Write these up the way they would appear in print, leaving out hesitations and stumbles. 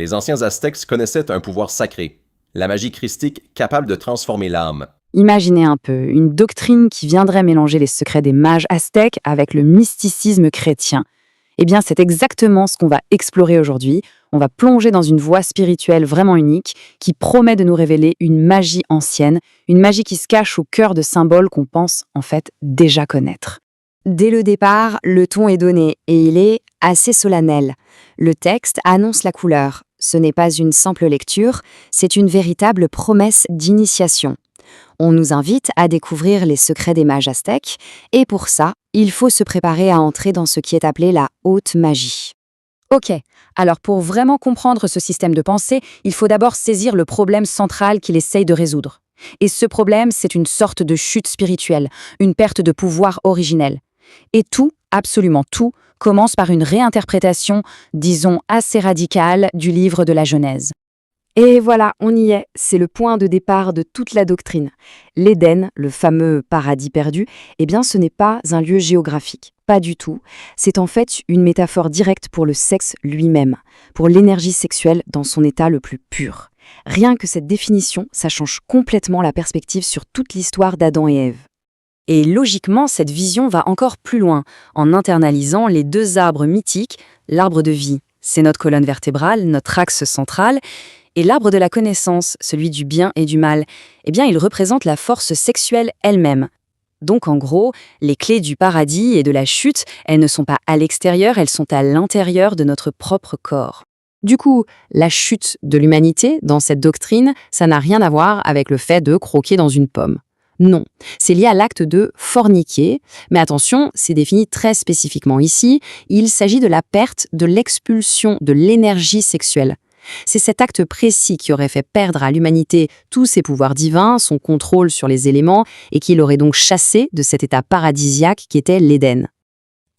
Les anciens Aztèques connaissaient un pouvoir sacré, la magie christique capable de transformer l'âme. Imaginez un peu, une doctrine qui viendrait mélanger les secrets des mages aztèques avec le mysticisme chrétien. Eh bien, c'est exactement ce qu'on va explorer aujourd'hui. On va plonger dans une voie spirituelle vraiment unique qui promet de nous révéler une magie ancienne, une magie qui se cache au cœur de symboles qu'on pense en fait déjà connaître. Dès le départ, le ton est donné et il est assez solennel. Le texte annonce la couleur. Ce n'est pas une simple lecture, c'est une véritable promesse d'initiation. On nous invite à découvrir les secrets des mages aztèques et pour ça, il faut se préparer à entrer dans ce qui est appelé la haute magie. Ok, alors pour vraiment comprendre ce système de pensée, il faut d'abord saisir le problème central qu'il essaye de résoudre. Et ce problème, c'est une sorte de chute spirituelle, une perte de pouvoir originel. Et tout, absolument tout, commence par une réinterprétation, disons assez radicale, du livre de la Genèse. Et voilà, on y est, c'est le point de départ de toute la doctrine. L'Éden, le fameux paradis perdu, eh bien ce n'est pas un lieu géographique, pas du tout. C'est en fait une métaphore directe pour le sexe lui-même, pour l'énergie sexuelle dans son état le plus pur. Rien que cette définition, ça change complètement la perspective sur toute l'histoire d'Adam et Ève. Et logiquement, cette vision va encore plus loin, en internalisant les deux arbres mythiques, l'arbre de vie, c'est notre colonne vertébrale, notre axe central, et l'arbre de la connaissance, celui du bien et du mal, eh bien, il représente la force sexuelle elle-même. Donc, en gros, les clés du paradis et de la chute, elles ne sont pas à l'extérieur, elles sont à l'intérieur de notre propre corps. Du coup, la chute de l'humanité, dans cette doctrine, ça n'a rien à voir avec le fait de croquer dans une pomme. Non, c'est lié à l'acte de forniquer, mais attention, c'est défini très spécifiquement ici, il s'agit de la perte, de l'expulsion de l'énergie sexuelle. C'est cet acte précis qui aurait fait perdre à l'humanité tous ses pouvoirs divins, son contrôle sur les éléments, et qui l'aurait donc chassé de cet état paradisiaque qui était l'Éden.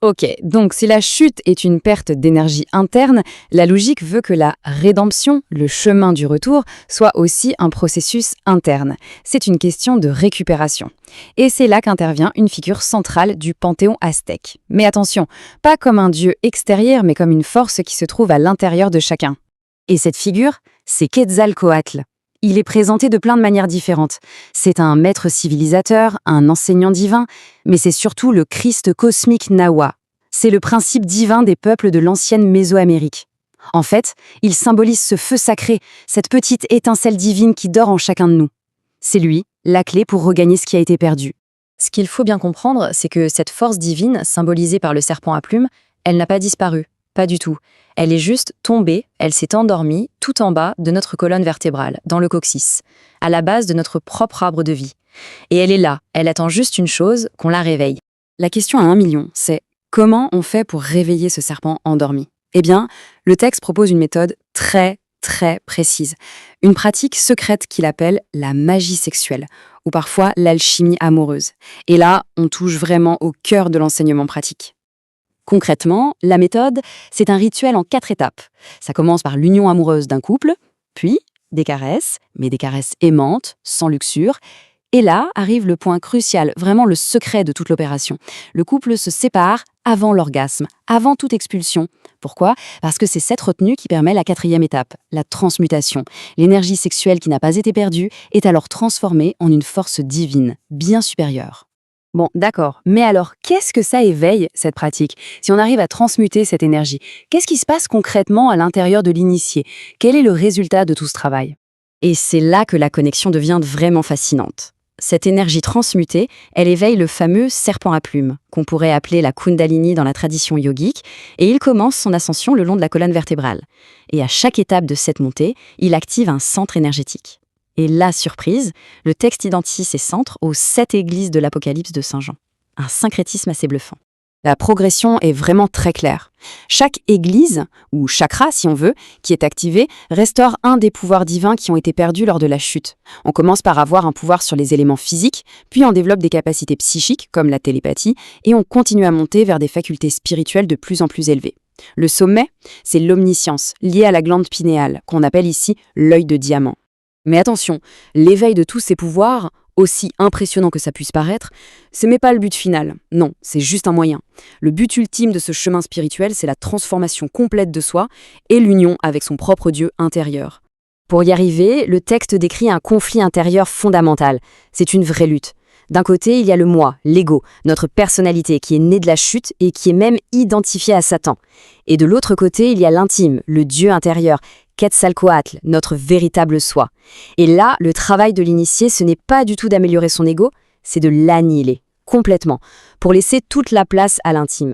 Ok, donc si la chute est une perte d'énergie interne, la logique veut que la rédemption, le chemin du retour, soit aussi un processus interne. C'est une question de récupération. Et c'est là qu'intervient une figure centrale du panthéon aztèque. Mais attention, pas comme un dieu extérieur, mais comme une force qui se trouve à l'intérieur de chacun. Et cette figure, c'est Quetzalcoatl. Il est présenté de plein de manières différentes. C'est un maître civilisateur, un enseignant divin, mais c'est surtout le Christ cosmique Nawa. C'est le principe divin des peuples de l'ancienne Mésoamérique. En fait, il symbolise ce feu sacré, cette petite étincelle divine qui dort en chacun de nous. C'est lui, la clé pour regagner ce qui a été perdu. Ce qu'il faut bien comprendre, c'est que cette force divine, symbolisée par le serpent à plumes, elle n'a pas disparu. Pas du tout. Elle est juste tombée, elle s'est endormie tout en bas de notre colonne vertébrale, dans le coccyx, à la base de notre propre arbre de vie. Et elle est là, elle attend juste une chose, qu'on la réveille. La question à 1 million, c'est comment on fait pour réveiller ce serpent endormi? Eh bien, le texte propose une méthode très précise. Une pratique secrète qu'il appelle la magie sexuelle, ou parfois l'alchimie amoureuse. Et là, on touche vraiment au cœur de l'enseignement pratique. Concrètement, la méthode, c'est un rituel en 4 étapes. Ça commence par l'union amoureuse d'un couple, puis des caresses, mais des caresses aimantes, sans luxure. Et là arrive le point crucial, vraiment le secret de toute l'opération. Le couple se sépare avant l'orgasme, avant toute expulsion. Pourquoi? Parce que c'est cette retenue qui permet la 4e étape, la transmutation. L'énergie sexuelle qui n'a pas été perdue est alors transformée en une force divine, bien supérieure. Bon, d'accord, mais alors, qu'est-ce que ça éveille, cette pratique? Si on arrive à transmuter cette énergie, qu'est-ce qui se passe concrètement à l'intérieur de l'initié? Quel est le résultat de tout ce travail? Et c'est là que la connexion devient vraiment fascinante. Cette énergie transmutée, elle éveille le fameux serpent à plumes, qu'on pourrait appeler la Kundalini dans la tradition yogique, et il commence son ascension le long de la colonne vertébrale. Et à chaque étape de cette montée, il active un centre énergétique. Et la surprise, le texte identifie ces centres aux 7 églises de l'Apocalypse de Saint Jean. Un syncrétisme assez bluffant. La progression est vraiment très claire. Chaque église, ou chakra si on veut, qui est activée, restaure un des pouvoirs divins qui ont été perdus lors de la chute. On commence par avoir un pouvoir sur les éléments physiques, puis on développe des capacités psychiques, comme la télépathie, et on continue à monter vers des facultés spirituelles de plus en plus élevées. Le sommet, c'est l'omniscience, liée à la glande pinéale, qu'on appelle ici l'œil de diamant. Mais attention, l'éveil de tous ces pouvoirs, Aussi impressionnant que ça puisse paraître, c'est même pas le but final. Non, c'est juste un moyen. Le but ultime de ce chemin spirituel, c'est la transformation complète de soi et l'union avec son propre Dieu intérieur. Pour y arriver, le texte décrit un conflit intérieur fondamental. C'est une vraie lutte. D'un côté, il y a le moi, l'ego, notre personnalité qui est née de la chute et qui est même identifiée à Satan. Et de l'autre côté, il y a l'intime, le Dieu intérieur, Quetzalcoatl, notre véritable soi. Et là, le travail de l'initié, ce n'est pas du tout d'améliorer son ego, c'est de l'annihiler, complètement, pour laisser toute la place à l'intime.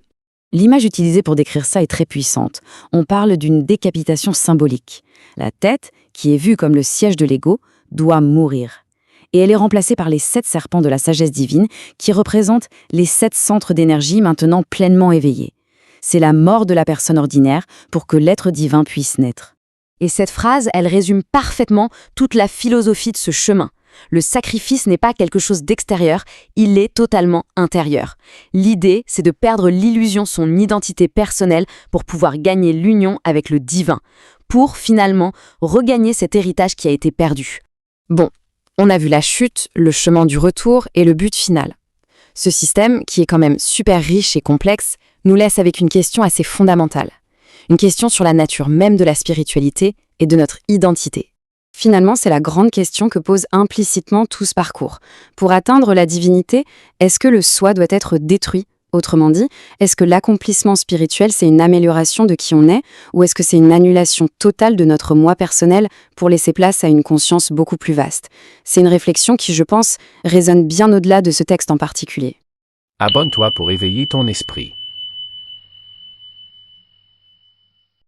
L'image utilisée pour décrire ça est très puissante. On parle d'une décapitation symbolique. La tête, qui est vue comme le siège de l'ego, doit mourir. Et elle est remplacée par les 7 serpents de la sagesse divine, qui représentent les 7 centres d'énergie maintenant pleinement éveillés. C'est la mort de la personne ordinaire pour que l'être divin puisse naître. Et cette phrase, elle résume parfaitement toute la philosophie de ce chemin. Le sacrifice n'est pas quelque chose d'extérieur, il est totalement intérieur. L'idée, c'est de perdre l'illusion de son identité personnelle pour pouvoir gagner l'union avec le divin, pour finalement regagner cet héritage qui a été perdu. Bon, on a vu la chute, le chemin du retour et le but final. Ce système, qui est quand même super riche et complexe, nous laisse avec une question assez fondamentale. Une question sur la nature même de la spiritualité et de notre identité. Finalement, c'est la grande question que pose implicitement tout ce parcours. Pour atteindre la divinité, est-ce que le soi doit être détruit ? Autrement dit, est-ce que l'accomplissement spirituel, c'est une amélioration de qui on est, ou est-ce que c'est une annulation totale de notre moi personnel pour laisser place à une conscience beaucoup plus vaste ? C'est une réflexion qui, je pense, résonne bien au-delà de ce texte en particulier. Abonne-toi pour éveiller ton esprit.